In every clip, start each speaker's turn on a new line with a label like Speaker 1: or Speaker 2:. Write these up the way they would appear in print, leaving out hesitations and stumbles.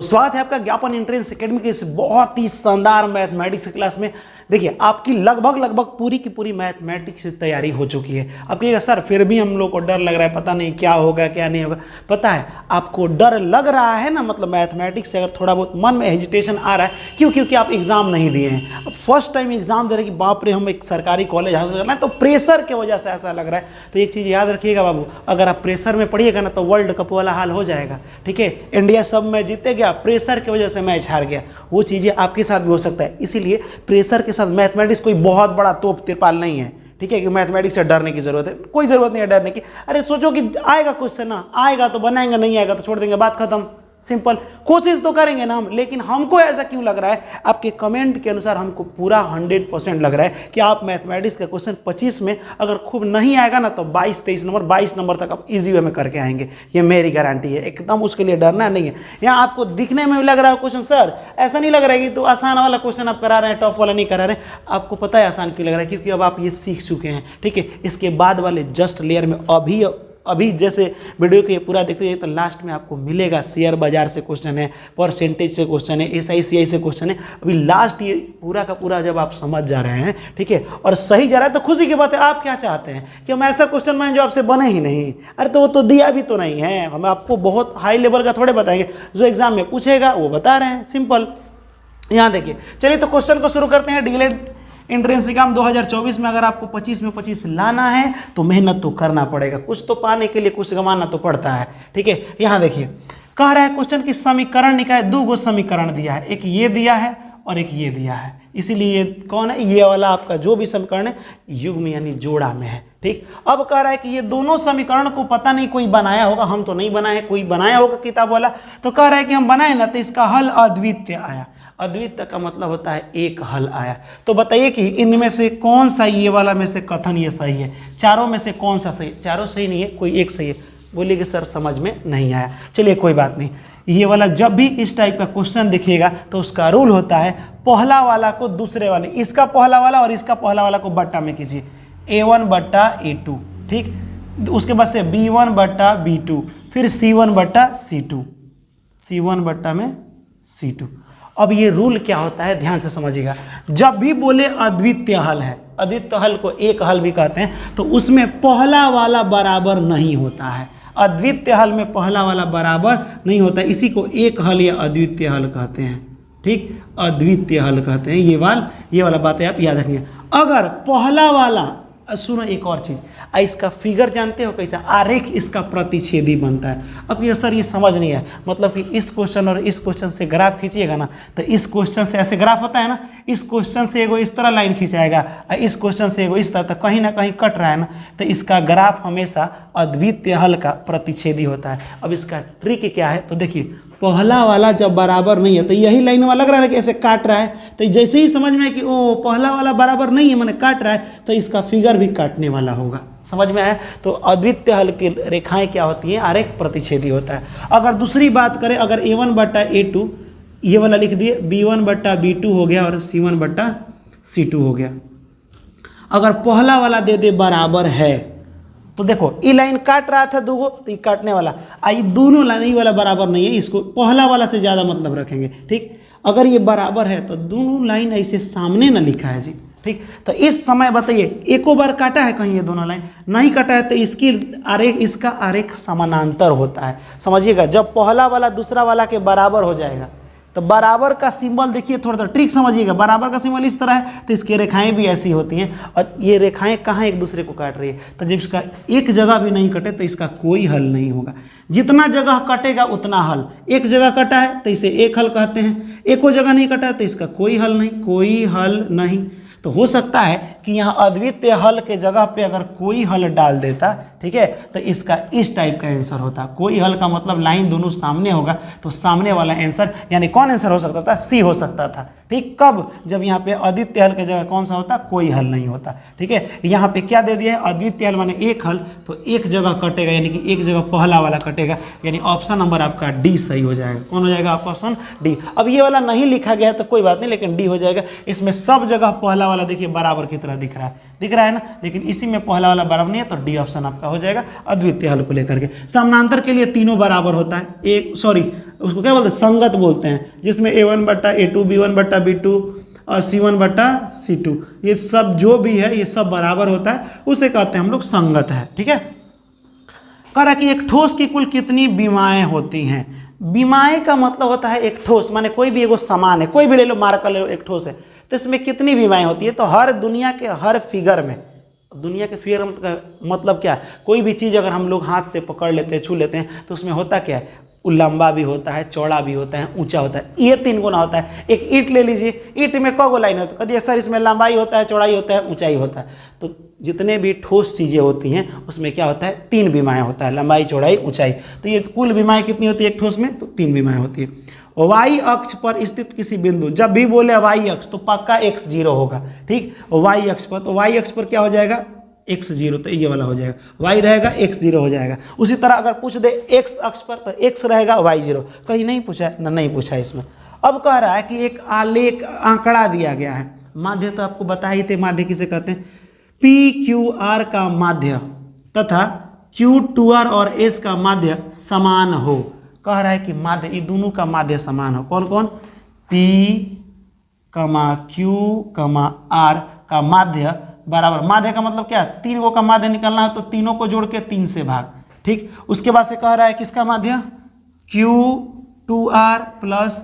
Speaker 1: स्वागत है आपका ज्ञापन एंट्रेंस एकेडमी के इस बहुत ही शानदार मैथमेटिक्स क्लास में। देखिए आपकी लगभग पूरी की पूरी मैथमेटिक्स से तैयारी हो चुकी है। अब कहिएगा सर फिर भी हम लोग को डर लग रहा है, पता नहीं क्या होगा क्या नहीं होगा। पता है आपको डर लग रहा है ना, मतलब मैथमेटिक्स से अगर थोड़ा बहुत मन में हेजिटेशन आ रहा है, क्यों? क्योंकि आप एग्जाम नहीं दिए हैं। अब फर्स्ट टाइम एग्जाम दे रहे कि बाप रे हम एक सरकारी कॉलेज हासिल करना है, तो प्रेशर की वजह से ऐसा लग रहा है। तो एक चीज़ याद रखिएगा बाबू, अगर आप प्रेशर में पढ़िएगा ना तो वर्ल्ड कप वाला हाल हो जाएगा। ठीक है, इंडिया सब मैच जीते गया, प्रेशर की वजह से मैच हार गया, वो चीज़ें आपके साथ भी हो सकता है। इसीलिए प्रेशर के साथ मैथमेटिक्स कोई बहुत बड़ा तोप तिरपाल नहीं है। ठीक है, कि मैथमेटिक्स से डरने की जरूरत है, कोई जरूरत नहीं है डरने की। अरे सोचो कि आएगा क्वेश्चन ना, आएगा तो बनाएंगे, नहीं आएगा तो छोड़ देंगे, बात खत्म। सिंपल, कोशिश तो करेंगे ना हम। लेकिन हमको ऐसा क्यों लग रहा है, आपके कमेंट के अनुसार हमको पूरा 100% लग रहा है कि आप मैथमेटिक्स का क्वेश्चन 25 में अगर खूब नहीं आएगा ना तो 22-23 नंबर 22 नंबर तक आप इजी वे में करके आएंगे। ये मेरी गारंटी है, एकदम उसके लिए डरना नहीं है। यहाँ आपको दिखने में भी लग रहा है क्वेश्चन सर ऐसा नहीं लग रहा है कि तो आसान वाला क्वेश्चन आप करा रहे हैं, टफ वाला नहीं करा रहे हैं। आपको पता है आसान क्यों लग रहा है, क्योंकि अब आप ये सीख चुके हैं। ठीक है, इसके बाद वाले जस्ट लेयर में अभी जैसे वीडियो के पूरा देखते हैं तो लास्ट में आपको मिलेगा शेयर बाजार से क्वेश्चन है, परसेंटेज से क्वेश्चन है, SICI से क्वेश्चन है। अभी लास्ट ये पूरा का पूरा जब आप समझ जा रहे हैं, ठीक है, और सही जा रहा है तो खुशी की बात है। आप क्या चाहते हैं कि हम ऐसा क्वेश्चन बनाएं जो आपसे बने ही नहीं। अरे तो वो तो दिया भी तो नहीं है, हम आपको बहुत हाई लेवल का थोड़े बताएंगे, जो एग्जाम में पूछेगा वो बता रहे हैं, सिंपल। यहाँ देखिए, चलिए तो क्वेश्चन को शुरू करते हैं। डीएलएड एंट्रेंस एग्जाम 2024 में अगर आपको 25 में 25 लाना है तो मेहनत तो करना पड़ेगा, कुछ तो पाने के लिए कुछ गंवाना तो पड़ता है। ठीक है, यहाँ देखिए कह रहा है क्वेश्चन की समीकरण निकाय, दो गो समीकरण दिया है, एक ये दिया है और एक ये दिया है। इसीलिए ये कौन है, ये वाला आपका जो भी समीकरण है युग्म यानी जोड़ा में है। ठीक, अब कह रहा है कि ये दोनों समीकरण को पता नहीं कोई बनाया होगा, हम तो नहीं बनाए, कोई बनाया होगा किताब वाला। तो कह रहा है कि हम बनाए ना तो इसका हल अद्वितीय आया। अद्वितीय का मतलब होता है एक हल आया। तो बताइए कि इनमें से कौन सा ये वाला में से कथन ये सही है, चारों में से कौन सा सही? चारों सही नहीं है, कोई एक सही है। बोलिए कि सर समझ में नहीं आया। चलिए कोई बात नहीं, ये वाला जब भी इस टाइप का क्वेश्चन दिखेगा तो उसका रूल होता है पहला वाला को दूसरे वाले, इसका पहला वाला और इसका पहला वाला को बट्टा में कीजिए, A1 बट्टा A2। ठीक, उसके बाद से B1 बट्टा B2, फिर C1 बट्टा C2, C1 बट्टा में C2। अब ये रूल क्या होता है ध्यान से समझिएगा। जब भी बोले अद्वितीय हल है, अद्वितीय हल को एक हल भी कहते हैं, तो उसमें पहला वाला बराबर नहीं होता है। अद्वितीय हल में पहला वाला बराबर नहीं होता है, इसी को एक हल या अद्वितीय हल कहते हैं। ठीक, अद्वितीय हल कहते हैं। ये वाला बात है आप याद रखिए। अगर पहला वाला, सुनो एक और चीज़, इसका फिगर जानते हो कैसा, आरेख इसका प्रतिच्छेदी बनता है। अब ये सर ये समझ नहीं है, मतलब कि इस क्वेश्चन और इस क्वेश्चन से ग्राफ खींचिएगा ना तो इस क्वेश्चन से ऐसे ग्राफ होता है ना, इस क्वेश्चन से एगो इस तरह लाइन खींचाएगा और इस क्वेश्चन से एगो इस तरह, तो कहीं ना कहीं कट रहा है ना, तो इसका ग्राफ हमेशा अद्वितीय हल का प्रतिच्छेदी होता है। अब इसका ट्रिक क्या है, तो देखिए पहला वाला जब बराबर नहीं है तो यही लाइन वाला लग रहा है कि ऐसे काट रहा है, तो जैसे ही समझ में है कि ओ पहला वाला बराबर नहीं है मैंने काट रहा है, तो इसका फिगर भी काटने वाला होगा। समझ में आया? तो अद्वितीय हल की रेखाएं क्या होती हैं, आरेख प्रतिच्छेदी होता है। अगर दूसरी बात करें, अगर A1 बट्टा A2 ये वाला लिख दिए, B1 बट्टा B2 हो गया और C1 बट्टा C2 हो गया। अगर पहला वाला दे दे बराबर है तो देखो ये लाइन काट रहा था दूगो, तो ये काटने वाला, आई दोनों लाइन ये वाला बराबर नहीं है, इसको पहला वाला से ज़्यादा मतलब रखेंगे। ठीक, अगर ये बराबर है तो दोनों लाइन ऐसे सामने ना लिखा है जी। ठीक, तो इस समय बताइए एको बार काटा है कहीं, ये दोनों लाइन नहीं काटा है तो इसकी आरेख, इसका आरेख समानांतर होता है। समझिएगा, जब पहला वाला दूसरा वाला के बराबर हो जाएगा तो बराबर का सिंबल देखिए, थोड़ा सा ट्रिक समझिएगा। बराबर का सिंबल इस तरह है तो इसकी रेखाएं भी ऐसी होती हैं, और ये रेखाएं कहाँ एक दूसरे को काट रही है, तो जब इसका एक जगह भी नहीं कटे तो इसका कोई हल नहीं होगा। जितना जगह कटेगा उतना हल। एक जगह कटा है तो इसे एक हल कहते हैं, एको जगह नहीं कटा है तो इसका कोई हल नहीं, कोई हल नहीं। तो हो सकता है कि यहाँ अद्वितीय हल के जगह पे अगर कोई हल डाल देता, ठीक है, तो इसका इस टाइप का आंसर होता। कोई हल का मतलब लाइन दोनों सामने होगा, तो सामने वाला आंसर यानी कौन आंसर हो सकता था, C हो सकता था। ठीक, कब, जब यहाँ पे अद्वितीय हल की जगह कौन सा होता, कोई हल नहीं होता। ठीक है, यहाँ पे क्या दे दिया है, अद्वितीय हल माने एक हल, तो एक जगह कटेगा यानी कि एक जगह पहला वाला कटेगा, यानी ऑप्शन नंबर आपका D सही हो जाएगा। कौन हो जाएगा आपका ऑप्शन D। अब ये वाला नहीं लिखा गया है तो कोई बात नहीं, लेकिन D हो जाएगा। इसमें सब जगह पहला वाला देखिए बराबर की तरफ तरह दिख रहा है ना, लेकिन इसी में पहला वाला बराबर नहीं है, तो डी ऑप्शन आपका हो जाएगा अद्वितीय हल को लेकर के। समानांतर के लिए तीनों बराबर होता है, एक सॉरी उसको क्या बोलते हैं, संगत बोलते हैं, जिसमें a1 बट्टा a2, b1 बट्टा b2 और c1 बट्टा c2, ये सब जो भी है ये सब बराबर होता है, उसे कहते हैं हम लोग संगत है। ठीक है, कह रहा कि एक ठोस की कुल कितनी विमाएं होती हैं। विमाएं का मतलब होता है एक ठोस, माने कोई भी एगो सामान है, कोई भी ले लो, मार्कर ले लो, एक ठोस है, तो इसमें कितनी विमाएं होती है। तो हर दुनिया के हर फिगर में, दुनिया के फिगर मतलब क्या है, कोई भी चीज़ अगर हम लोग हाथ से पकड़ लेते हैं, छू लेते हैं, तो उसमें होता क्या है, वो लंबा भी होता है, चौड़ा भी होता है, ऊंचा होता है, ये 3 गुना होता है। एक ईंट ले लीजिए, ईंट में कौ गो लाइन होता है, कहिए सर इसमें लंबाई होता है, चौड़ाई होता है, ऊंचाई होता है। तो जितने भी ठोस चीज़ें होती हैं उसमें क्या होता है, 3 विमाएँ होता है, लंबाई, चौड़ाई, ऊंचाई। तो ये कुल विमाएँ कितनी होती है एक ठोस में, तो 3 विमाएँ होती है। वाई अक्ष पर स्थित किसी बिंदु, जब भी बोले वाई अक्ष तो पक्का x 0 होगा। ठीक, वाई अक्ष पर, तो वाई अक्ष पर क्या हो जाएगा, x 0, तो ये वाला हो जाएगा, y रहेगा x 0 हो जाएगा। उसी तरह अगर पूछ दे x अक्ष पर तो x रहेगा y 0, कहीं नहीं पूछा है ना, नहीं पूछा है इसमें। अब कह रहा है कि एक आलेख आंकड़ा दिया गया है, माध्य तो आपको बता ही थे, माध्य किसे कहते हैं, PQR का माध्य तथा Q2R और S का माध्य समान हो। कह रहा है कि माध्य, ये दोनों का माध्य समान हो। कौन कौन, P, Q, R का माध्य बराबर, माध्य का मतलब क्या, 3 गो का माध्य निकालना है, तो तीनों को जोड़ के 3 से भाग। ठीक, उसके बाद से कह रहा है किसका माध्य, Q2R प्लस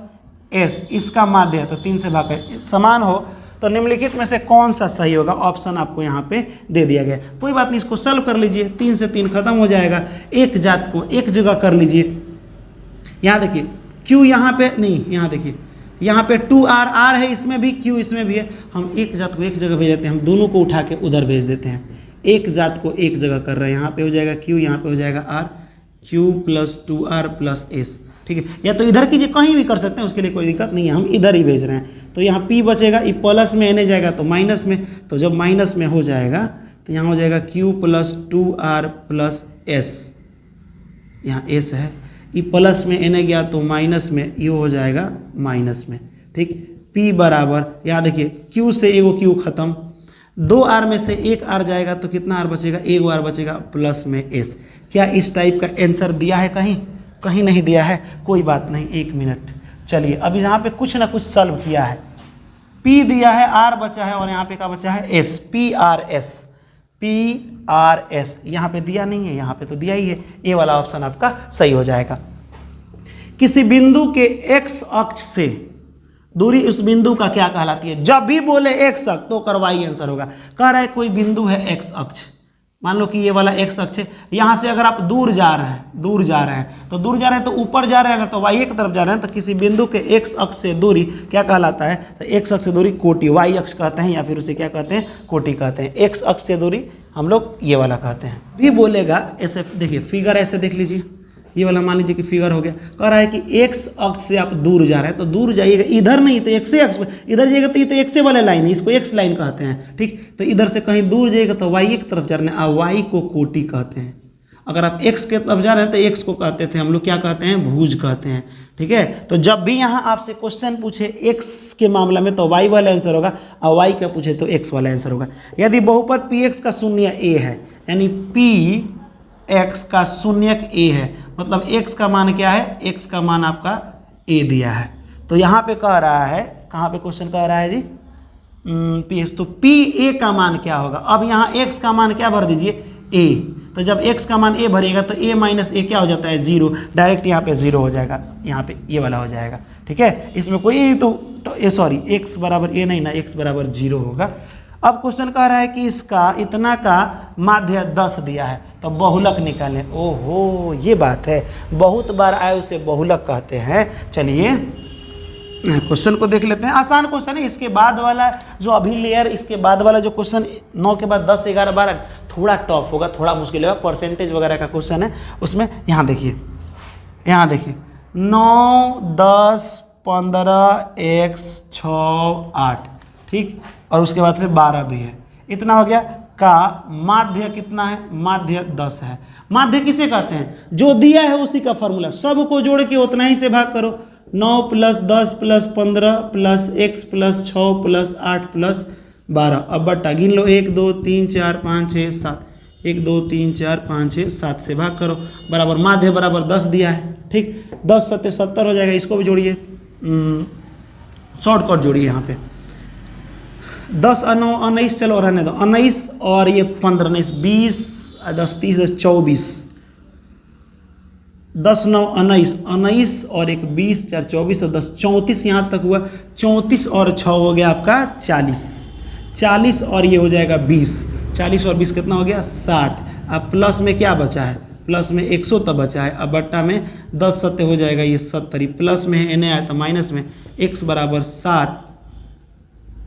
Speaker 1: S, इसका माध्य, तो 3 से भाग कर समान हो। तो निम्नलिखित में से कौन सा सही होगा, ऑप्शन आपको यहाँ पे दे दिया गया। कोई बात नहीं, इसको सॉल्व कर लीजिए, 3 से 3 खत्म हो जाएगा। एक जात को एक जगह कर लीजिए, यहाँ देखिए Q यहाँ पे नहीं, यहाँ देखिए यहाँ पे 2R, R है इसमें भी, Q इसमें भी है, हम एक जात को एक जगह भेज देते हैं, हम दोनों को उठा के उधर भेज देते हैं। एक जात को एक जगह कर रहे हैं, यहाँ पे हो जाएगा Q, यहाँ पे हो जाएगा R, Q plus 2R plus S। ठीक है, या तो इधर कीजिए, कहीं भी कर सकते हैं, उसके लिए कोई दिक्कत नहीं है, हम इधर ही भेज रहे हैं। तो यहाँ P बचेगा, ये प्लस में एने जाएगा तो माइनस में, तो जब माइनस में हो जाएगा तो यहाँ हो जाएगा Q plus 2R plus S, यहाँ S है, ये प्लस में एने गया तो माइनस में, ये हो जाएगा माइनस में। ठीक, P बराबर, यहाँ देखिए Q से एगो Q खत्म, 2R में से 1R जाएगा तो कितना R बचेगा, 1 R बचेगा प्लस में S। क्या इस टाइप का आंसर दिया है कहीं, कहीं नहीं दिया है, कोई बात नहीं, 1 मिनट। चलिए अभी यहाँ पे कुछ ना कुछ सॉल्व किया है, P दिया है, R बचा है, और यहाँ पे क्या बचा है, S, PRS, यहाँ पे दिया नहीं है, यहाँ पे तो दिया ही है, ये वाला ऑप्शन आपका सही हो जाएगा। किसी बिंदु के x अक्ष से दूरी उस बिंदु का क्या कहलाती है। जब भी बोले x अक्ष तो करवाई आंसर होगा। कह रहा है कोई बिंदु है x अक्ष, मान लो कि ये वाला x अक्ष है, यहाँ से अगर आप दूर जा रहे हैं, तो दूर जा रहे हैं तो ऊपर जा रहे हैं, अगर तो y की तरफ जा रहे हैं तो किसी बिंदु के x अक्ष से दूरी क्या कहलाता है, तो x अक्ष से दूरी कोटि, y अक्ष कहते हैं, या फिर उसे क्या कहते हैं, कोटि कहते हैं। x अक्ष से दूरी हम लोग ये वाला कहते हैं। भी बोलेगा ऐसे, देखिए फिगर ऐसे देख लीजिए, ये वाला मान लीजिए कि फिगर हो गया। कह रहा है कि x अक्ष से आप दूर जा रहे हैं, तो दूर जाइएगा, इधर नहीं तो x अक्ष पर, इधर जाइएगा तो ये तो x वाला लाइन है, इसको x लाइन कहते हैं। ठीक, तो इधर से कहीं दूर जाइएगा तो y की तरफ जा रहे हैं, y को कोटि कहते हैं। अगर आप x के तरफ जा रहे हैं तो x को कहते थे हम लोग क्या कहते हैं, भुज कहते हैं। ठीक है, तो जब भी यहाँ आपसे क्वेश्चन पूछे x के मामला में तो y वाला आंसर होगा, और y का पूछे तो x वाला आंसर होगा। यदि बहुपद px का शून्य a है, यानी px का शून्यक a है, मतलब x का मान क्या है, x का मान आपका a दिया है। तो यहाँ पे कह रहा है, कहाँ पे क्वेश्चन कह रहा है जी, px, तो pa का मान क्या होगा। अब यहाँ x का मान क्या भर दीजिए, a, तो जब x का मान a भरिएगा तो a माइनस a क्या हो जाता है, 0, डायरेक्ट यहाँ पे 0 हो जाएगा, यहाँ पे ये वाला हो जाएगा। ठीक है, इसमें कोई तो सॉरी x बराबर a नहीं ना, x बराबर 0 होगा। अब क्वेश्चन कह रहा है कि इसका इतना का माध्य 10 दिया है, तो बहुलक निकालें। ओहो, ये बात है, बहुत बार आए उसे बहुलक कहते हैं। चलिए क्वेश्चन को देख लेते हैं, आसान क्वेश्चन है। इसके बाद वाला जो अभी लेयर, इसके बाद वाला जो क्वेश्चन 9 के बाद 10, 11, 12 थोड़ा टफ होगा, थोड़ा मुश्किल होगा, परसेंटेज वगैरह का क्वेश्चन है उसमें। यहाँ देखिए 9, 10, 15, x 6, 8, ठीक, और उसके बाद फिर 12 भी है, इतना हो गया। का माध्य कितना है, माध्य 10 है। माध्य किसे कहते हैं, जो दिया है उसी का फॉर्मूला, सबको जोड़ के उतना ही से भाग करो। 9 + 10 + 15 + x + 6 + 8 + 12। अब बट्टा गिन लो, 1 2 3 4 5 6 7, 1 2 3 4 5 6 7 से भाग करो, बराबर माध्य बराबर 10 दिया है। ठीक, 10 7 70 हो जाएगा। इसको भी जोड़िए, शॉर्टकट जोड़िए यहाँ पे, 10 9 19, चलो रहने दो, 19 और ये 15 19 20, 10 30 24, 10 9 19 19 और एक 20 4 24 और 10 34 यहाँ तक हुआ। 34 और 6 हो गया आपका 40, 40 और ये हो जाएगा 20, 40 और 20 कितना हो गया 60। अब प्लस में क्या बचा है, प्लस में 100 तब बचा है। अब बट्टा में 10 सत्ते हो जाएगा ये 70, प्लस में है एन आया तो माइनस में, x बराबर 7,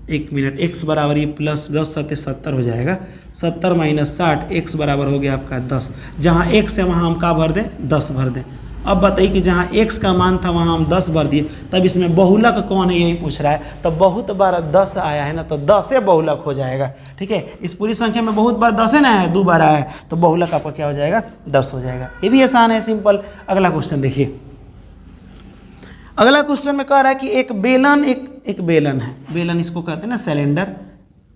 Speaker 1: 1 मिनट, x बराबर ये प्लस 10 सत्ते 70 हो जाएगा, 70 माइनस 60, x बराबर हो गया आपका 10। जहाँ x है वहाँ हम क्या भर दें, 10 भर दें। अब बताइए कि जहाँ x का मान था वहाँ हम 10 भर दिए, तब इसमें बहुलक कौन है यही पूछ रहा है। तो बहुत बार 10 आया है ना, तो 10 से बहुलक हो जाएगा। ठीक है, इस पूरी संख्या में बहुत बार 10 है ना, है 2 बार आया है, तो बहुलक आपका क्या हो जाएगा, 10 हो जाएगा। ये भी आसान है, सिंपल। अगला क्वेश्चन देखिए, अगला क्वेश्चन में कह रहा है कि एक बेलन, एक बेलन है, बेलन इसको कहते हैं ना सिलेंडर,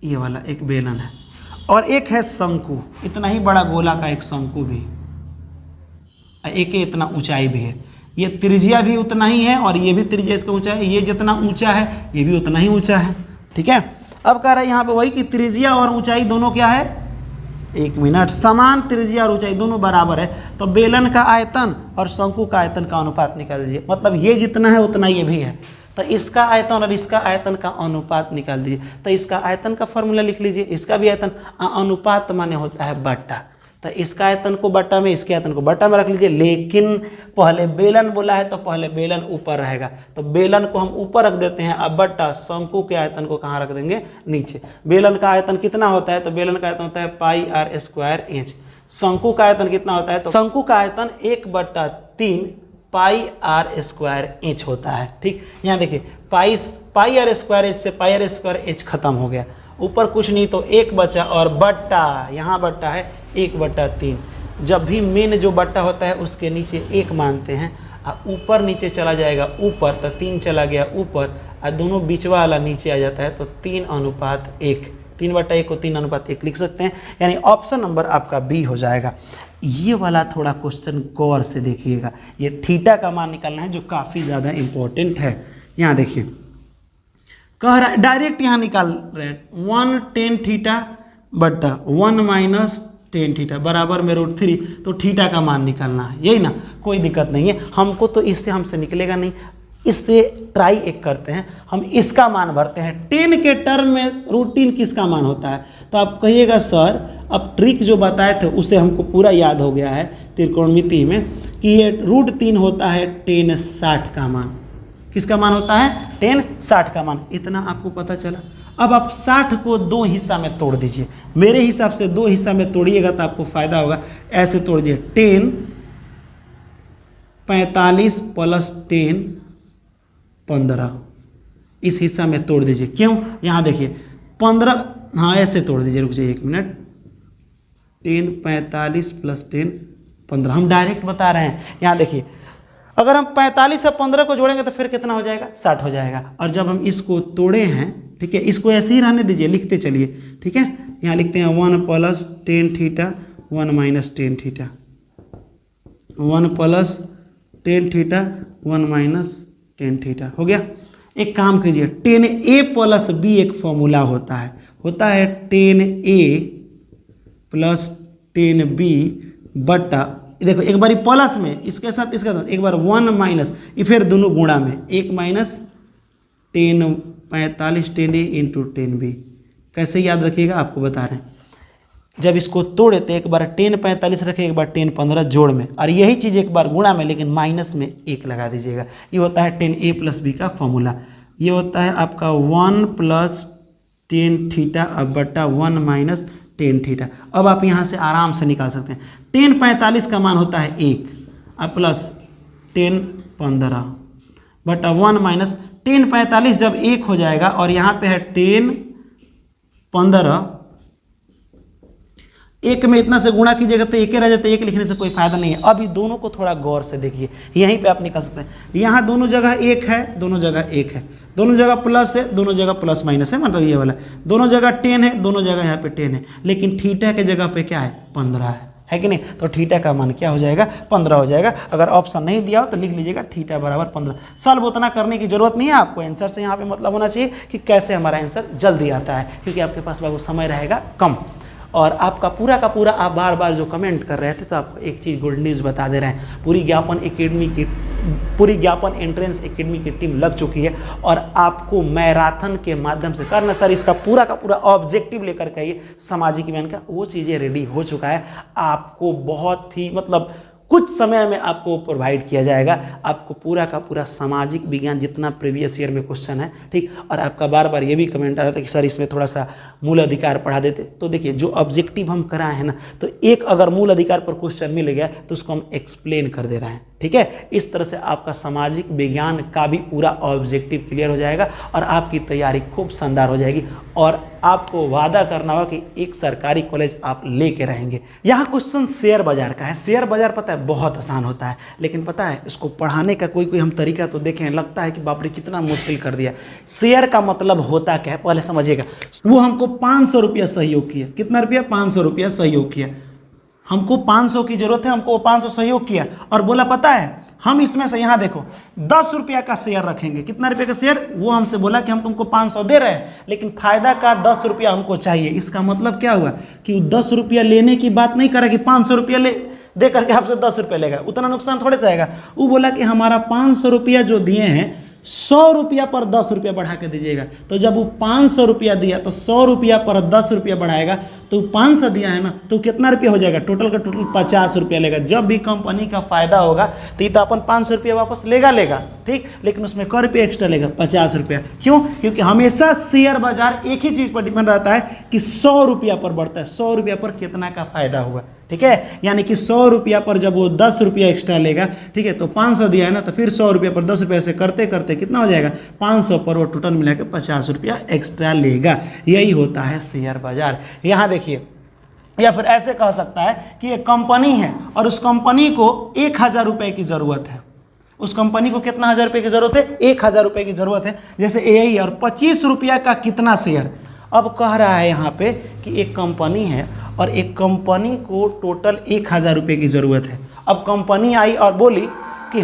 Speaker 1: ये वाला एक बेलन है, और एक है शंकु, इतना ही बड़ा गोला का एक शंकु भी, एक इतना ऊंचाई भी है, ये त्रिज्या भी उतना ही है और ये भी त्रिज्या इसका ऊंचा है, ये जितना ऊंचा है ये भी उतना ही ऊंचा है। ठीक है, अब कह रहा है यहाँ पे वही कि त्रिज्या और ऊंचाई दोनों क्या है, 1 मिनट, समान त्रिज्या और ऊंचाई दोनों बराबर है, तो बेलन का आयतन और शंकु का आयतन का अनुपात निकाल दीजिए। मतलब ये जितना है उतना ये भी है, तो इसका आयतन और इसका आयतन का अनुपात निकाल दीजिए। तो इसका आयतन का फॉर्मूला लिख लीजिए, इसका भी आयतन, अनुपात माने होता है बट्टा, तो इसका आयतन को बट्टा में, इसके आयतन को बट्टा में रख लीजिए। लेकिन पहले बेलन बोला है तो पहले बेलन ऊपर रहेगा, तो बेलन को हम ऊपर रख देते हैं। अब बट्टा शंकु के आयतन को कहाँ रख देंगे, नीचे। बेलन का आयतन कितना होता है, तो बेलन का आयतन होता है πr²h। शंकु का आयतन कितना होता है, तो शंकु का आयतन 1/3 πr² होता है। ठीक, यहाँ देखिए πr² से πr² खत्म हो गया, ऊपर कुछ नहीं तो 1 बचा, और बट्टा, यहाँ बट्टा है 1/3। जब भी मेन जो बट्टा होता है उसके नीचे 1 मानते हैं, और ऊपर नीचे चला जाएगा ऊपर, तो 3 चला गया ऊपर, और दोनों बीचवा वाला नीचे आ जाता है, तो 3:1, 3/1 को 3:1 लिख सकते हैं। यानी ऑप्शन नंबर आपका बी हो जाएगा। ये वाला थोड़ा क्वेश्चन गौर से देखिएगा, ये थीटा का मान निकालना है जो काफ़ी ज़्यादा इम्पोर्टेंट है। यहाँ देखिए कह रहा है, डायरेक्ट यहाँ निकाल रहे हैं, 1 tan थीटा बट्टा 1 माइनस tan थीटा बराबर में √3, तो थीटा का मान निकालना है, यही ना, कोई दिक्कत नहीं है हमको, तो इससे हमसे निकलेगा नहीं। इससे ट्राई एक करते हैं, हम इसका मान भरते हैं। 10 के टर्म में √3 किसका मान होता है, तो आप कहिएगा सर अब ट्रिक जो बताए थे उसे हमको पूरा याद हो गया है त्रिकोणमिति में, कि ये √3 होता है tan 60 का मान। किसका मान होता है, tan 60 का मान, इतना आपको पता चला। अब आप 60 को 2 हिस्सा में तोड़ दीजिए, मेरे हिसाब से 2 हिस्सा में तोड़िएगा तो आपको फायदा होगा। ऐसे तोड़ दीजिए, tan 45 + tan 15, इस हिस्सा में तोड़ दीजिए। क्यों, यहाँ देखिए 15, हाँ ऐसे तोड़ दीजिए, रुक जाइए 1 मिनट, tan 45 + tan 15, हम डायरेक्ट बता रहे हैं। यहाँ देखिए अगर हम 45 और 15 को जोड़ेंगे तो फिर कितना हो जाएगा, 60 हो जाएगा। और जब हम इसको तोड़े हैं, ठीक है, इसको ऐसे ही रहने दीजिए, लिखते चलिए। ठीक है, यहाँ लिखते हैं 1 + tan theta 1 minus tan theta, 1 + tan theta 1 minus tan theta, हो गया। एक काम कीजिए, tan a + b एक फॉर्मूला होता है tan a + tan b बट्टा, देखो एक बार प्लस में, इसके साथ इसके साथ एक बार 1 माइनस, ये फिर दोनों गुणा में 1 minus tan 45 tan a × tan b। कैसे याद रखिएगा आपको बता रहे हैं, जब इसको तोड़े तो एक बार tan 45 रखे, एक बार tan 15 जोड़ में, और यही चीज़ एक बार गुणा में, लेकिन माइनस में 1 लगा दीजिएगा। ये होता है tan a + b का फॉर्मूला। ये होता है आपका 1 + tan थीटा बट्टा 1 माइनस tan थीटा। अब आप यहाँ से आराम से निकाल सकते हैं, tan 45 का मान होता है 1, अब प्लस tan 15 बटा 1 माइनस tan 45 जब 1 हो जाएगा, और यहाँ पे है tan 15, 1 में इतना से गुणा कीजिएगा तो 1 रह जाता है, 1 लिखने से कोई फायदा नहीं है। अभी दोनों को थोड़ा गौर से देखिए, यहीं पे आप निकाल सकते हैं। यहाँ दोनों जगह 1 है, दोनों जगह 1 है, दोनों जगह प्लस है, दोनों जगह प्लस माइनस है, मतलब ये वाला दोनों जगह 10 है, दोनों जगह यहाँ पे 10 है, लेकिन थीटा के जगह पे क्या है 15 है कि नहीं। तो थीटा का मान क्या हो जाएगा 15 हो जाएगा। अगर ऑप्शन नहीं दिया हो तो लिख लीजिएगा थीटा बराबर 15। सॉल्व उतना करने की जरूरत नहीं है आपको, आंसर से यहाँ पे मतलब होना चाहिए कि कैसे हमारा आंसर जल्दी आता है, क्योंकि आपके पास बाबू समय रहेगा कम। और आपका पूरा का पूरा आप बार बार जो कमेंट कर रहे थे, तो आपको एक चीज़ गुड न्यूज़ बता दे रहे हैं, पूरी ज्ञापन एंट्रेंस एकेडमी की टीम लग चुकी है और आपको मैराथन के माध्यम से करना सर इसका पूरा का पूरा ऑब्जेक्टिव लेकर के आइए सामाजिक विज्ञान का, वो चीज़ें रेडी हो चुका है। आपको बहुत ही मतलब कुछ समय में आपको प्रोवाइड किया जाएगा, आपको पूरा का पूरा सामाजिक विज्ञान जितना प्रीवियस ईयर में क्वेश्चन है, ठीक। और आपका बार बार ये भी कमेंट आ रहा था कि सर इसमें थोड़ा सा मूल अधिकार पढ़ा देते, तो देखिए जो ऑब्जेक्टिव हम कराए हैं ना, तो एक अगर मूल अधिकार पर क्वेश्चन मिल गया तो उसको हम एक्सप्लेन कर दे रहे हैं, ठीक है। इस तरह से आपका सामाजिक विज्ञान का भी पूरा ऑब्जेक्टिव क्लियर हो जाएगा और आपकी तैयारी खूब शानदार हो जाएगी और आपको वादा करना होगा कि एक सरकारी कॉलेज आप लेके रहेंगे। यहाँ क्वेश्चन शेयर बाजार का है। शेयर बाजार पता है बहुत आसान होता है, लेकिन पता है इसको पढ़ाने का कोई हम तरीका तो देखें, लगता है कि बाप रे कितना मुश्किल कर दिया। शेयर का मतलब होता क्या है पहले समझिएगा। वो हमको 500 रुपया सहयोग किया, कितना रुपया 500 रुपया सहयोग किया, हमको 500 की जरूरत है, हमको वो 500 सहयोग किया और बोला पता है हम इसमें से यहाँ देखो 10 रुपया का शेयर रखेंगे। कितना रुपये का शेयर? वो हमसे बोला कि हम तुमको 500 दे रहे हैं, लेकिन फायदा का 10 रुपया हमको चाहिए। इसका मतलब क्या हुआ कि 10 रुपया लेने की बात नहीं करा कि 500 रुपया दे करके आपसे 10 रुपया लेगा, उतना नुकसान थोड़े से आएगा। वो बोला कि हमारा 500 रुपया जो दिए हैं 100 रुपया पर 10 रुपया बढ़ा के दीजिएगा। तो जब वो 500 रुपया दिया तो 100 रुपया पर 10 रुपया बढ़ाएगा, तो 500 दिया है ना, तो कितना रुपया हो जाएगा? टोटल का टोटल 50 रुपया लेगा। जब भी कंपनी का फायदा होगा तो ये तो अपन 500 रुपया वापस लेगा, ठीक, लेकिन उसमें क रुपया एक्स्ट्रा लेगा 50 रुपया। क्यों? क्योंकि हमेशा शेयर बाजार एक ही चीज़ पर डिपेंड रहता है कि 100 रुपया पर बढ़ता है, 100 रुपया पर कितना का फायदा हुआ, ठीक है। यानी कि 100 रुपया पर जब वो 10 रुपया एक्स्ट्रा लेगा, ठीक है, तो 500 दिया है ना, तो फिर 100 रुपया पर 10 रुपया से करते करते कितना हो जाएगा 500 पर वो टोटल मिला के 50 रुपया एक्स्ट्रा लेगा। यही होता है शेयर बाजार। यहाँ देखिए, या फिर ऐसे कह सकता है कि एक कंपनी है और उस कंपनी को 1000 रुपये की ज़रूरत है। उस कंपनी को कितना 1000 रुपये की ज़रूरत है? 1000 रुपये की ज़रूरत है, जैसे यही। और 25 रुपया का कितना शेयर? अब कह रहा है यहाँ पे कि एक कंपनी है और एक कंपनी को टोटल 1000 रुपये की ज़रूरत है। अब कंपनी आई और बोली कि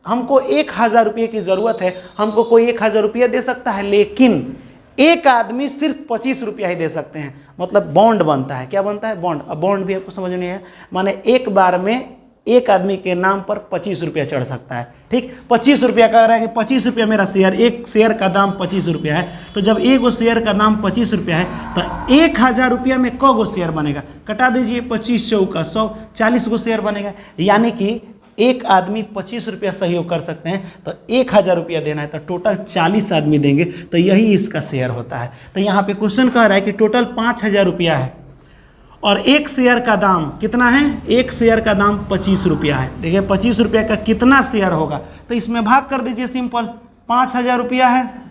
Speaker 1: हमको 1000 रुपये की ज़रूरत है, हमको कोई 1000 रुपया दे सकता है, लेकिन एक आदमी सिर्फ 25 रुपया ही दे सकते हैं। मतलब बॉन्ड बनता है। क्या बनता है? बॉन्ड। अब बॉन्ड भी आपको समझ नहीं है, माने एक बार में एक आदमी के नाम पर 25 रुपया चढ़ सकता है, ठीक। 25 रुपया कह रहा है कि 25 रुपया मेरा शेयर, एक शेयर का दाम 25 रुपया है। तो जब एक शेयर का दाम 25 रुपया है तो 1000 रुपया में क गो शेयर बनेगा? कटा दीजिए, 25 चौका 100, 40 गो शेयर बनेगा। यानी कि एक आदमी 25 रुपया सहयोग कर सकते हैं, तो 1000 रुपया देना है तो टोटल 40 आदमी देंगे, तो यही इसका शेयर होता है। तो यहाँ पे क्वेश्चन कह रहा है कि टोटल 5000 रुपया है और एक शेयर का दाम कितना है? एक शेयर का दाम 25 रुपया है। देखिए 25 रुपया का कितना शेयर होगा, तो इसमें भाग कर दीजिए सिंपल। 5000 रुपया है,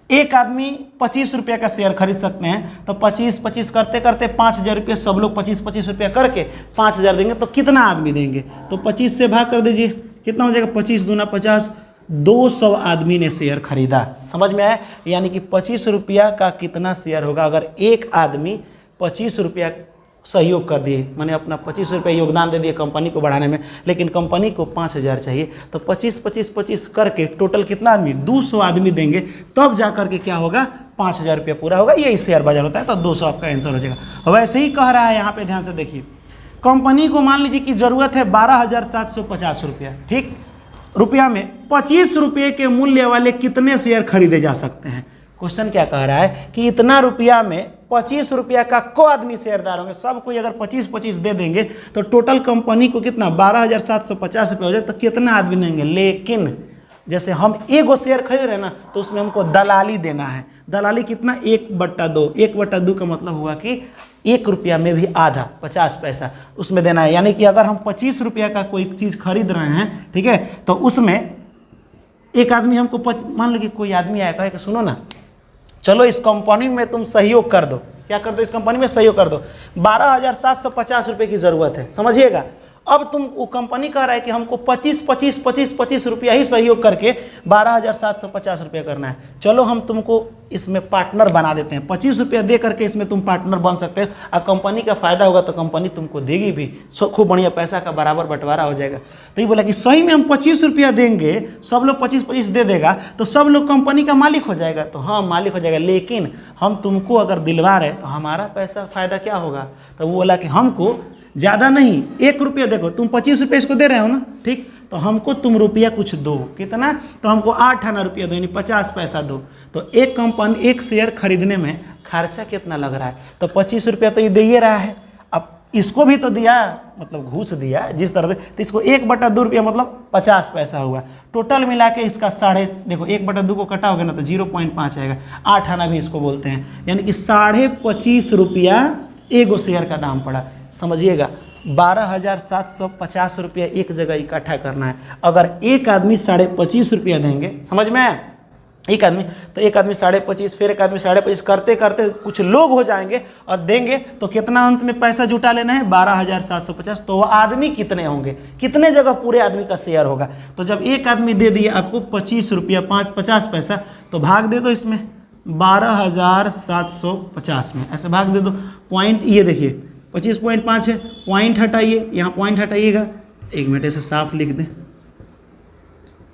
Speaker 1: एक आदमी 25 रुपया का शेयर खरीद सकते हैं, तो 25 करते करते 5000 रुपया, सब लोग 25 रुपया करके 5000 देंगे, तो कितना आदमी देंगे? तो 25 से भाग कर दीजिए, कितना हो जाएगा? 25 दूना 50, 200 आदमी ने शेयर खरीदा। समझ में आया? यानी कि 25 रुपया का कितना शेयर होगा अगर एक आदमी 25 रुपया सहयोग कर दिए, मैंने अपना 25 रुपया योगदान दे दिए कंपनी को बढ़ाने में, लेकिन कंपनी को 5000 चाहिए, तो 25 करके टोटल कितना आदमी? 200 आदमी देंगे, तब जा करके क्या होगा? 5000 रुपया पूरा होगा। यही शेयर बाजार होता है। तो 200 आपका आंसर हो जाएगा। वैसे ही कह रहा है यहाँ पे, ध्यान से देखिए, कंपनी को मान लीजिए कि जरूरत है 12,750 रुपया, ठीक। रुपया में 25 रुपये के मूल्य वाले कितने शेयर खरीदे जा सकते हैं? क्वेश्चन क्या कह रहा है कि इतना रुपया में 25 रुपया का को आदमी शेयरदार होंगे, सब कोई अगर 25 दे देंगे तो टोटल कंपनी को कितना 12,750 रुपये हो जाए, तो कितना आदमी देंगे? लेकिन जैसे हम एक शेयर खरीद रहे हैं ना, तो उसमें हमको दलाली देना है। दलाली कितना? 1/2। 1/2 का मतलब हुआ कि 1 रुपया में भी आधा, 50 पैसा उसमें देना है। यानी कि अगर हम 25 रुपया का कोई चीज़ खरीद रहे हैं, ठीक है, तो उसमें एक आदमी हमको मान लो कि कोई आदमी आया कहे कि सुनो ना, चलो इस कंपनी में तुम सहयोग कर दो। क्या कर दो? इस कंपनी में सहयोग कर दो। 12,750 रुपये की ज़रूरत है, समझिएगा। अब तुम वो कंपनी कह रहा है कि हमको 25 रुपया ही सहयोग करके 12,750 रुपया करना है। चलो हम तुमको इसमें पार्टनर बना देते हैं, 25 रुपया दे करके इसमें तुम पार्टनर बन सकते हो, और कंपनी का फायदा होगा तो कंपनी तुमको देगी भी, खूब बढ़िया पैसा का बराबर बंटवारा हो जाएगा। तो ये बोला कि सही में हम 25 रुपया देंगे, सब लोग 25 दे देगा तो सब लोग कंपनी का मालिक हो जाएगा। तो हाँ मालिक हो जाएगा, लेकिन हम तुमको अगर दिलवा रहे तो हमारा पैसा फायदा क्या होगा। तो वो बोला कि हमको ज़्यादा नहीं, 1 रुपया, देखो तुम 25 रुपये इसको दे रहे हो ना, ठीक, तो हमको तुम रुपया कुछ दो, कितना, तो हमको 8 आना रुपया दो, यानी 50 पैसा दो। तो एक कंपनी एक शेयर खरीदने में खर्चा कितना लग रहा है, तो 25 रुपया तो ये दे ही रहा है। अब इसको भी तो दिया, मतलब घूस दिया जिस तरह से, तो इसको 1/2 रुपया मतलब 50 पैसा हुआ। टोटल मिला के इसका देखो 1/2 को कटाओगे ना तो 0.5 आएगा, 8 आना भी इसको बोलते हैं, यानी कि 25.5 रुपया एगो शेयर का दाम पड़ा। समझिएगा 12,750 रुपया एक जगह इकट्ठा करना है। अगर एक आदमी 25.5 रुपया देंगे, समझ में आया, एक आदमी, तो एक आदमी 25.5, फिर एक आदमी 25.5, करते करते कुछ लोग हो जाएंगे और देंगे, तो कितना अंत में पैसा जुटा लेना है, 12,750। तो वो आदमी कितने होंगे, कितने जगह पूरे आदमी का शेयर होगा। तो जब एक आदमी दे दिए आपको 25 रुपया 50 पैसा, तो भाग दे दो इसमें 12,750 में, ऐसे भाग दे दो। पॉइंट ये देखिए 25.5 है, पॉइंट हटाइए, यहाँ पॉइंट हटाइएगा, 1 मिनट ऐसे साफ लिख दें,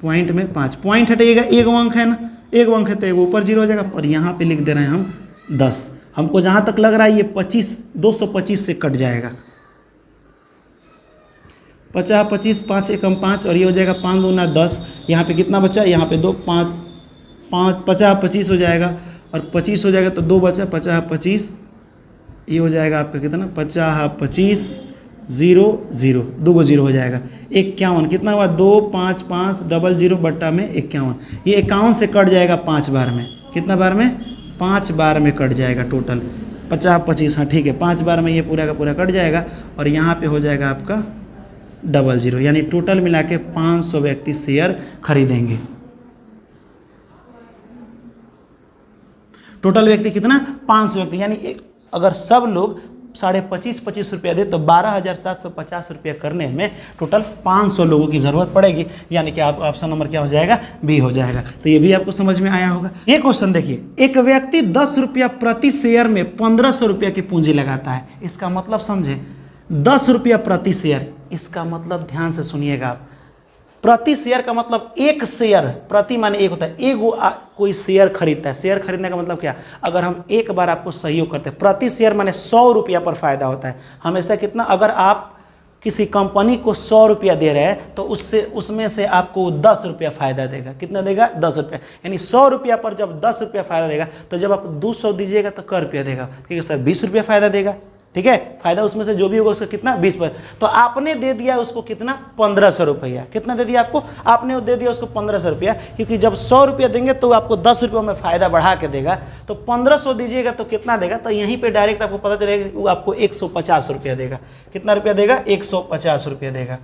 Speaker 1: पॉइंट में 5, पॉइंट हटाइएगा, 1 अंक है ना, 1 अंक है तो एक ऊपर 0 हो जाएगा, और यहाँ पे लिख दे रहे हैं हम 10। हमको जहाँ तक लग रहा है ये 225 से कट जाएगा, 50 5 एकम 5, और ये हो जाएगा 5 दूना 10, यहाँ पे कितना बचा, यहाँ पे 2 5 50 25 हो जाएगा, और 25 हो जाएगा तो 2 बचा, 50 25, ये हो जाएगा आपका कितना, 50 25 0 0, 2 को 0 हो जाएगा, 51, कितना हुआ, 2 5 5 00 बट्टा में 51, ये 51 से कट जाएगा 5 बार में, कितना बार में, 5 बार में कट जाएगा टोटल, 50 25, हाँ ठीक है, 5 बार में ये पूरा का पूरा कट जाएगा, और यहाँ पे हो जाएगा आपका 00, यानी टोटल मिला के 500 व्यक्ति शेयर खरीदेंगे। टोटल व्यक्ति कितना, 500 व्यक्ति, यानी अगर सब लोग 25.5 रुपया दे तो 12,750 रुपया करने में टोटल 500 लोगों की ज़रूरत पड़ेगी, यानी कि आप ऑप्शन नंबर क्या हो जाएगा, बी हो जाएगा। तो ये भी आपको समझ में आया होगा। ये क्वेश्चन देखिए, एक व्यक्ति 10 रुपया प्रति शेयर में 1500 रुपया की पूंजी लगाता है। इसका मतलब समझे, 10 रुपया प्रति शेयर, इसका मतलब ध्यान से सुनिएगा आप, प्रति शेयर का मतलब एक शेयर, प्रति माने एक होता है, एक कोई शेयर खरीदता है। शेयर खरीदने का मतलब क्या, अगर हम एक बार आपको सहयोग करते हैं, प्रति शेयर माने 100 रुपया पर फायदा होता है हमेशा। कितना, अगर आप किसी कंपनी को 100 रुपया दे रहे हैं तो उसमें से आपको 10 रुपया फायदा देगा। कितना देगा, 10 रुपया, यानी 100 रुपया पर जब 10 रुपया फायदा देगा, तो जब आप 200 दीजिएगा तो क रुपया देगा, ठीक है सर, 20 रुपया फायदा देगा, ठीक है, फायदा उसमें से जो भी होगा उसका कितना, 20%। तो आपने दे दिया उसको कितना, 1500 रुपया। कितना दे दिया आपको, आपने दे दिया उसको 1500 रुपया, क्योंकि जब 100 रुपया देंगे तो आपको 10 रुपये में फायदा बढ़ा के देगा। तो 1500 दीजिएगा तो कितना देगा, तो यहीं पे डायरेक्ट आपको पता चलेगा कि वो आपको 150 रुपया देगा। कितना रुपया देगा, 150 रुपया देगा।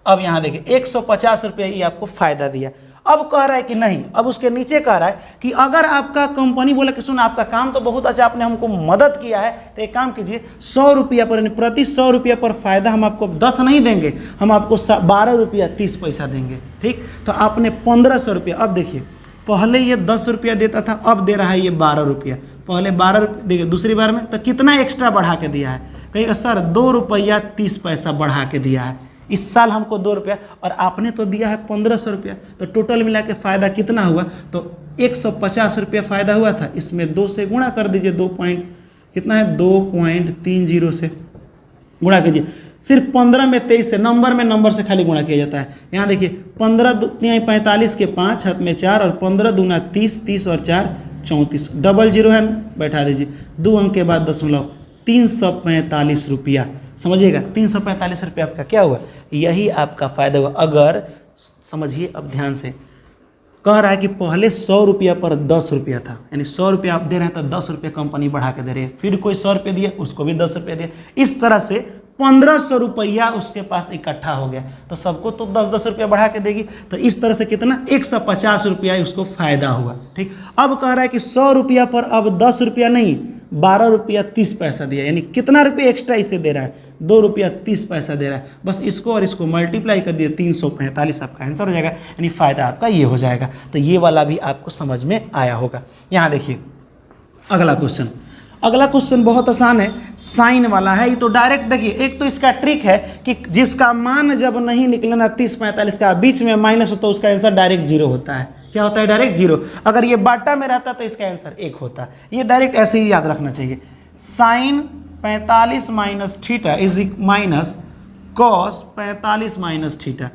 Speaker 1: अब यहाँ देखिए 150 रुपया ही आपको फायदा दिया। अब कह रहा है कि नहीं, अब उसके नीचे कह रहा है कि अगर आपका कंपनी बोला कि सुन आपका काम तो बहुत अच्छा, आपने हमको मदद किया है, तो एक काम कीजिए, 100 रुपया पर, प्रति 100 रुपया पर फायदा हम आपको 10 नहीं देंगे, हम आपको 12 रुपया 30 पैसा देंगे। ठीक, तो आपने 1500 रुपया। अब देखिए, पहले ये 10 रुपया देता था, अब दे रहा है ये 12 रुपया। पहले 12 रुपया, देखिए दूसरी बार में तो कितना एक्स्ट्रा बढ़ा के दिया है, कहिएगा सर 2 रुपया 30 पैसा बढ़ा के दिया है। इस साल हमको 2 रुपया और आपने तो दिया है 1500 रुपया, तो टोटल मिला के फ़ायदा कितना हुआ, तो 150 रुपया फ़ायदा हुआ था। इसमें 2 से गुणा कर दीजिए, 2 पॉइंट कितना है, 2.30 से गुणा कीजिए। सिर्फ 15 में 23 से, नंबर से खाली गुणा किया जाता है। यहाँ देखिए 15 दूनी 45 के 5 हाथ में 4 और 15 दूना 30, 30 और 4 34, डबल 0 है, बैठा दीजिए, 2 अंक के बाद दशमलव, 345 रुपया। समझिएगा 345 रुपया आपका क्या हुआ, यही आपका फ़ायदा हुआ। अगर समझिए अब ध्यान से, कह रहा है कि पहले 100 रुपया पर 10 रुपया था, यानी 100 रुपया आप दे रहे हैं तो 10 रुपया कंपनी बढ़ा के दे रही है, फिर कोई 100 रुपया दिया उसको भी 10 रुपया दिया, इस तरह से 1500 रुपया उसके पास इकट्ठा हो गया। तो सबको तो 10-10 रुपया बढ़ा के देगी, तो इस तरह से कितना 150 रुपया उसको फायदा हुआ। ठीक, अब कह रहा है कि 100 रुपया पर अब 10 रुपया नहीं 12 रुपया 30 पैसा दिया, यानी कितना रुपये एक्स्ट्रा इसे दे रहा है, 2 रुपया 30 पैसा दे रहा है। बस इसको और इसको मल्टीप्लाई कर दिए, 345 आपका आंसर हो जाएगा, यानी फ़ायदा आपका ये हो जाएगा। तो ये वाला भी आपको समझ में आया होगा। यहाँ देखिए अगला क्वेश्चन, अगला क्वेश्चन बहुत आसान है, साइन वाला है। ये तो डायरेक्ट देखिए, एक तो इसका ट्रिक है कि जिसका मान जब नहीं निकलना 30 45 का बीच में माइनस होता है, उसका आंसर डायरेक्ट 0 होता है। क्या होता है? डायरेक्ट 0। अगर ये बाटा में रहता तो इसका आंसर 1 होता। ये डायरेक्ट ऐसे ही याद रखना चाहिए। Sine 45 minus theta is minus cos 45 minus theta.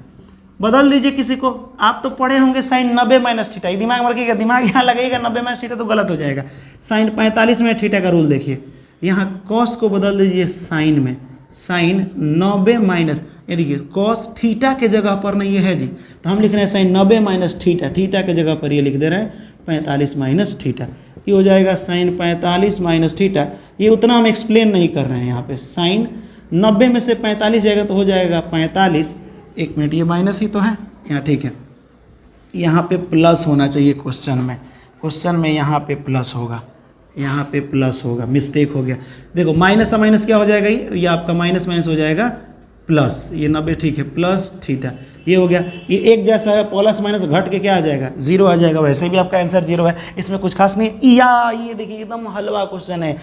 Speaker 1: बदल दीजिए किसी को, आप तो पढ़े होंगे साइन 90 माइनस थीटा, ये दिमाग में रखिएगा, दिमाग यहाँ लगेगा 90 माइनस थीटा तो गलत हो जाएगा। साइन 45 में थीटा का रूल देखिए, यहाँ कॉस को बदल दीजिए साइन में, साइन 90 माइनस, ये देखिए कॉस थीटा के जगह पर नहीं ये है जी, तो हम लिख रहे हैं साइन 90 माइनस थीटा, थीटा के जगह पर ये लिख दे रहे हैं 45 माइनस थीटा। ये हो जाएगा साइन 45 माइनस थीटा। ये उतना हम एक्सप्लेन नहीं कर रहे हैं यहाँ पे। साइन 90 में से 45 जाएगा तो हो जाएगा 45, 1 मिनट, ये माइनस ही तो है यहाँ, ठीक है। यहाँ पे प्लस होना चाहिए क्वेश्चन में, क्वेश्चन में यहाँ पे प्लस होगा, यहाँ पे प्लस होगा, मिस्टेक हो गया। देखो माइनस से माइनस क्या हो जाएगा, ये आपका माइनस माइनस हो जाएगा प्लस, ये 90 ठीक है, प्लस थीटा, ये हो गया। ये एक जैसा है, प्लस माइनस घट के क्या आ जाएगा, 0 आ जाएगा। वैसे भी आपका आंसर 0 है, इसमें कुछ खास नहीं। या ये देखिए एकदम हलवा क्वेश्चन है,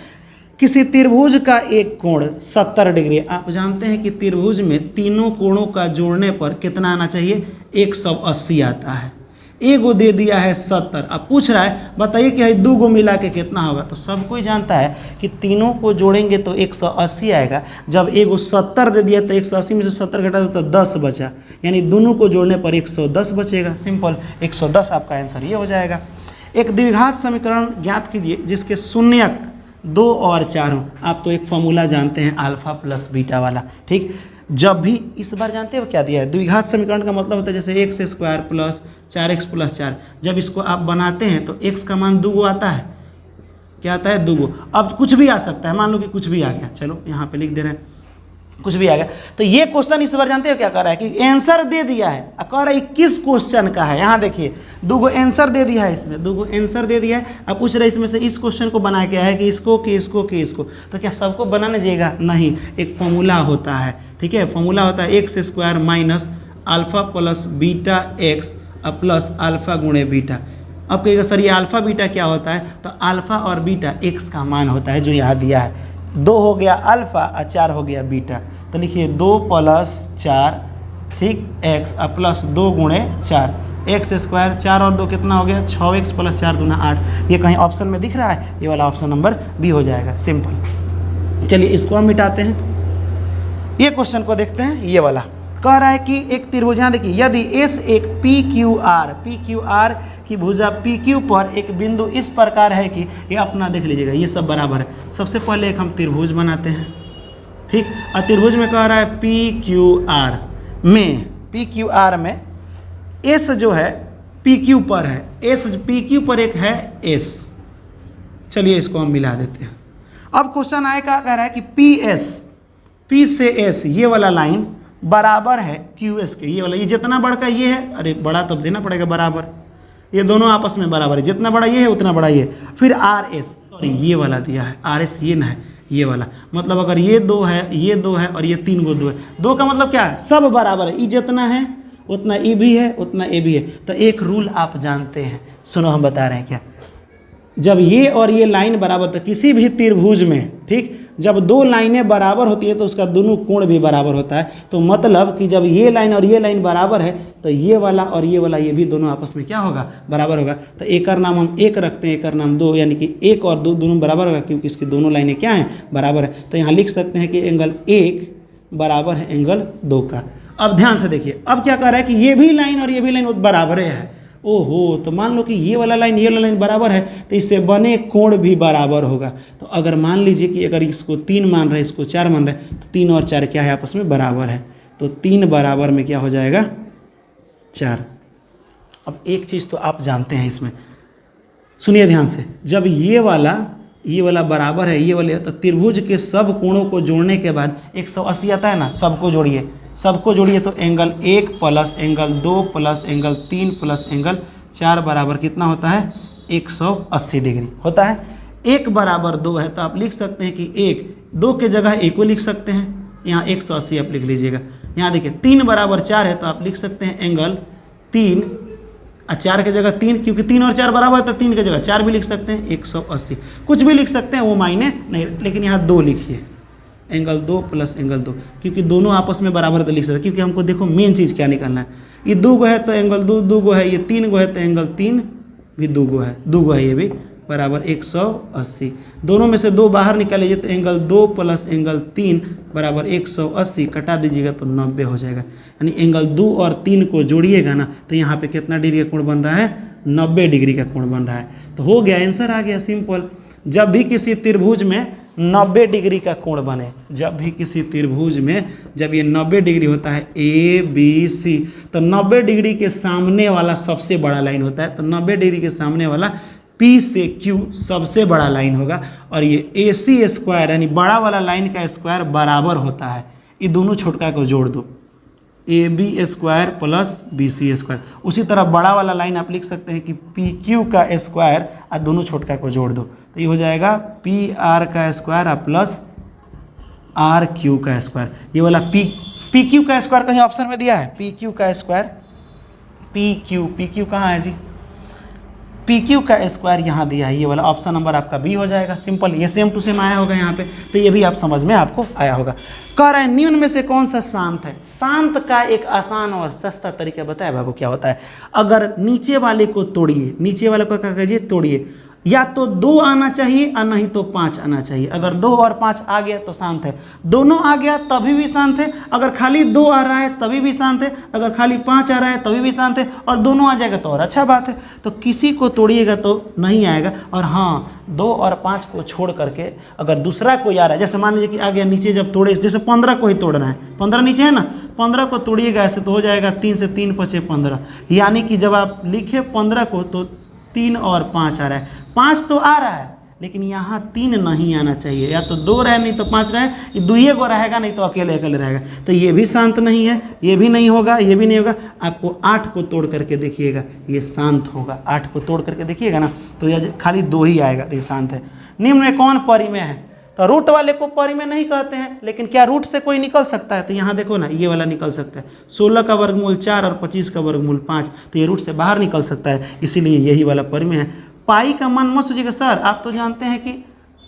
Speaker 1: किसी त्रिभुज का एक कोण 70 डिग्री। आप जानते हैं कि त्रिभुज में तीनों कोणों का जोड़ने पर कितना आना चाहिए, 180 आता है। एगो दे दिया है 70, अब पूछ रहा है बताइए कि 2 गो मिला के कितना होगा। तो सब कोई जानता है कि तीनों को जोड़ेंगे तो 180 आएगा। जब एगो 70 दे दिया तो 180 में से 70 घटा दो तो 10 बचा, यानी दोनों को जोड़ने पर 110 बचेगा। सिंपल, 110 आपका आंसर ये हो जाएगा। एक द्विघात समीकरण ज्ञात कीजिए जिसके शून्यक 2 और 4 हो। आप तो एक फॉर्मूला जानते हैं अल्फा प्लस बीटा वाला, ठीक। जब भी इस बार जानते हो क्या दिया है, द्विघात समीकरण का मतलब होता है जैसे x square plus 4x plus 4, जब इसको आप बनाते हैं तो x का मान 2 गो आता है। क्या आता है, 2 गो। अब कुछ भी आ सकता है, मान लो कि कुछ भी आ गया, चलो यहाँ पे लिख दे रहे हैं कुछ भी आ गया। तो ये क्वेश्चन इस बार जानते हो क्या कर रहा है कि आंसर दे दिया है, कह रहा है किस क्वेश्चन का है। यहाँ देखिए 2 गो आंसर दे दिया है, इसमें 2 गो आंसर दे दिया है। अब पूछ रहे इसमें से इस क्वेश्चन को बना के है कि इसको कि इसको कि इसको, तो क्या सबको बनाने जाएगा, नहीं। एक फॉर्मूला होता है, ठीक है, फॉर्मूला होता है x square minus alpha plus beta x plus alpha गुणे बीटा। अब कहेगा सर ये अल्फा बीटा क्या होता है, तो अल्फा और बीटा एक्स का मान होता है जो यहाँ दिया है। 2 हो गया अल्फा और 4 हो गया बीटा, तो लिखिए 2 + 4 ठीक एक्स प्लस 2 गुणे 4, एक्स स्क्वायर 4 और 2 कितना हो गया, 6x + 4 दूना 8। ये कहीं ऑप्शन में दिख रहा है, ये वाला ऑप्शन नंबर बी हो जाएगा। सिंपल, चलिए इसको हम मिटाते हैं। ये क्वेश्चन को देखते हैं, ये वाला कह रहा है कि एक त्रिभुज, यहाँ देखिए यदि एस एक PQR की भुजा PQ पर एक बिंदु इस प्रकार है कि ये अपना देख लीजिएगा ये सब बराबर है। सबसे पहले एक हम त्रिभुज बनाते हैं, ठीक। और त्रिभुज में कह रहा है PQR में एस जो है PQ पर है, एस PQ पर एक है एस। चलिए इसको हम मिला देते हैं। अब क्वेश्चन आए क्या कह रहा है कि P से S ये वाला लाइन बराबर है QS के, ये वाला, ये जितना बड़ा का ये है, अरे बड़ा तब देना पड़ेगा बराबर, ये दोनों आपस में बराबर है, जितना बड़ा ये है उतना बड़ा ये। फिर RS, ये वाला दिया है RS, ये ना है ये वाला, मतलब अगर ये 2 है, ये 2 है और ये 3 गो 2 है, 2 का मतलब क्या है, सब बराबर है, ई जितना है उतना ई भी है उतना ए भी है। तो एक रूल आप जानते हैं, सुनो हम बता रहे हैं क्या, जब ये और ये लाइन बराबर, तो किसी भी त्रिभुज में, ठीक, जब 2 लाइनें बराबर होती है तो उसका दोनों कोण भी बराबर होता है। तो मतलब कि जब ये लाइन और ये लाइन बराबर है तो ये वाला और ये वाला, ये भी दोनों आपस में क्या होगा, बराबर होगा। तो एक का नाम हम 1 रखते हैं, एक का नाम 2, यानी कि 1 और 2 दोनों बराबर होगा क्योंकि इसकी दोनों लाइनें क्या हैं, बराबर है। तो यहाँ लिख सकते हैं कि एंगल 1 बराबर है एंगल 2 का। अब ध्यान से देखिए, अब क्या कह रहा है कि ये भी लाइन और ये भी लाइन बराबर है। ओहो, तो मान लो कि ये वाला लाइन ये वाला लाइन बराबर है तो इससे बने कोण भी बराबर होगा। तो अगर मान लीजिए कि अगर इसको 3 मान रहे, इसको 4 मान रहे, तो 3 और 4 क्या है, आपस में बराबर है। तो 3 बराबर में क्या हो जाएगा, 4। अब एक चीज़ तो आप जानते हैं इसमें, सुनिए ध्यान से, जब ये वाला बराबर है ये वाले, तो त्रिभुज के सब कोणों को जोड़ने के बाद 180 आता है ना, सबको जोड़िए तो angle 1 plus angle 2 plus angle 3 plus angle 4 बराबर कितना होता है, 180 डिग्री होता है। 1 बराबर 2 है तो आप लिख सकते हैं कि 2 के जगह 1 को लिख सकते हैं, यहाँ 180 आप लिख लीजिएगा। यहाँ देखिए 3 बराबर 4 है तो आप लिख सकते हैं एंगल 3, 4 के जगह 3, क्योंकि 3 और 4 बराबर है तो 3 के जगह 4 भी लिख सकते हैं, 180 कुछ भी लिख सकते हैं, वो मायने नहीं, लेकिन यहाँ 2 लिखिए, एंगल 2 प्लस एंगल 2, क्योंकि दोनों आपस में बराबर तो लिख सकते हैं, क्योंकि हमको देखो मेन चीज़ क्या निकालना है। ये 2 गो है तो एंगल 2 गो है, ये 3 गो है तो एंगल 3 भी 2 गो है ये भी बराबर 180। दोनों में से 2 बाहर निकाल लीजिए तो एंगल 2 प्लस एंगल 3 बराबर 180, कटा दीजिएगा तो 90 हो जाएगा। यानी एंगल 2 और 3 को जोड़िएगा ना तो यहाँ पे कितना डिग्री का कोण बन रहा है, 90 डिग्री का कोण बन रहा है। तो हो गया, आंसर आ गया, सिंपल। जब भी किसी त्रिभुज में 90 डिग्री का कोण बने, जब भी किसी त्रिभुज में जब ये 90 डिग्री होता है ABC, तो 90 डिग्री के सामने वाला सबसे बड़ा लाइन होता है, तो 90 डिग्री के सामने वाला P से Q सबसे बड़ा लाइन होगा, और ये AC स्क्वायर यानी बड़ा वाला लाइन का स्क्वायर बराबर होता है, ये दोनों छोटका को जोड़ दो, AB square plus BC square. उसी तरह बड़ा वाला लाइन आप लिख सकते हैं कि PQ का स्क्वायर और दोनों छोटका को जोड़ दो, तो ये हो जाएगा PR का स्क्वायर प्लस RQ का स्क्वायर। ये वाला PQ का स्क्वायर कहीं ऑप्शन में दिया है, PQ का स्क्वायर, PQ कहाँ है जी, PQ का स्क्वायर यहाँ दिया है, ये वाला ऑप्शन नंबर आपका B हो जाएगा। सिंपल, ये सेम टू सेम आया होगा यहाँ पे, तो ये भी आप समझ में आपको आया होगा। कह रहा है निम्न में से कौन सा शांत है। शांत का एक आसान और सस्ता तरीका बताया बाबू, क्या होता है। अगर नीचे वाले को तोड़िए, नीचे वाले को क्या कीजिए, तोड़िए, या तो 2 आना चाहिए और नहीं तो 5 आना चाहिए। अगर 2 और 5 आ गया तो शांत है, दोनों आ गया तभी भी शांत है, अगर खाली 2 आ रहा है तभी भी शांत है, अगर खाली 5 आ रहा है तभी भी शांत है, और दोनों आ जाएगा तो और अच्छा बात है। तो किसी को तोड़िएगा तो नहीं आएगा, और हाँ 2 और 5 को छोड़ करके अगर दूसरा कोई आ रहा है, जैसे मान लीजिए कि आ गया नीचे, जब तोड़े, जैसे 15 को ही तोड़ना है, 15 नीचे है ना, 15 को तोड़िएगा ऐसे तो हो जाएगा 3 से 3 5 15, यानी कि जब आप लिखे 15 को तो 3 और 5 आ रहा है, 5 तो आ रहा है लेकिन यहाँ 3 नहीं आना चाहिए, या तो 2 रहे नहीं तो 5 रहे, ये 2 को रहेगा नहीं तो अकेले रहेगा, तो ये भी शांत नहीं है, ये भी नहीं होगा, ये भी नहीं होगा। आपको 8 को तोड़ करके देखिएगा, ये शांत होगा, 8 को तोड़ करके देखिएगा ना तो ये खाली 2 ही आएगा, तो ये शांत है। निम्न में कौन परिमेय है, तो रूट वाले को परिमेय नहीं कहते हैं, लेकिन क्या रूट से कोई निकल सकता है, तो यहाँ देखो ना ये वाला निकल सकता है, 16 का वर्गमूल 4 और 25 का वर्गमूल 5, तो ये रूट से बाहर निकल सकता है, इसीलिए यही वाला परिमेय है। पाई का मान मत सोचिएगा सर, आप तो जानते हैं कि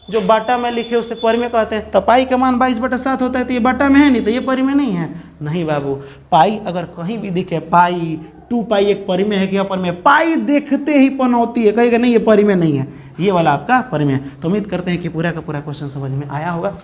Speaker 1: जो बाटा में लिखे उसे परिमेय कहते हैं, तो पाई का मान 22/7 होता है, तो ये बाटा में है नहीं तो ये परिमेय नहीं है। नहीं बाबू, पाई अगर कहीं भी दिखे, पाई 2 पाई एक परिमेय है कि अपरिमेय, पाई देखते ही पनौती है, कहेगा नहीं ये परिमेय नहीं है, ये वाला आपका परिमेय है। तो उम्मीद करते हैं कि पूरा का पूरा क्वेश्चन समझ में आया होगा।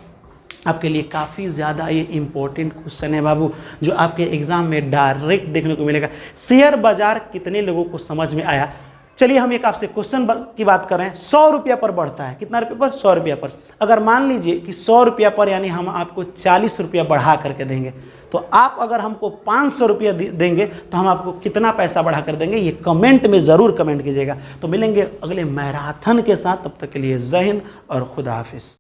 Speaker 1: आपके लिए काफ़ी ज़्यादा ये इंपॉर्टेंट क्वेश्चन है बाबू, जो आपके एग्जाम में डायरेक्ट देखने को मिलेगा। शेयर बाजार कितने लोगों को समझ में आया। चलिए हम एक आपसे क्वेश्चन की बात कर रहे हैं, 100 रुपया पर बढ़ता है, कितना रुपये पर, 100 रुपया पर। अगर मान लीजिए कि 100 रुपया पर यानी हम आपको 40 रुपया बढ़ा करके देंगे, तो आप अगर हमको 500 रुपया देंगे तो हम आपको कितना पैसा बढ़ा कर देंगे, ये कमेंट में ज़रूर कमेंट कीजिएगा। तो मिलेंगे अगले मैराथन के साथ, तब तक के लिए जय हिंद और खुदा हाफिज़।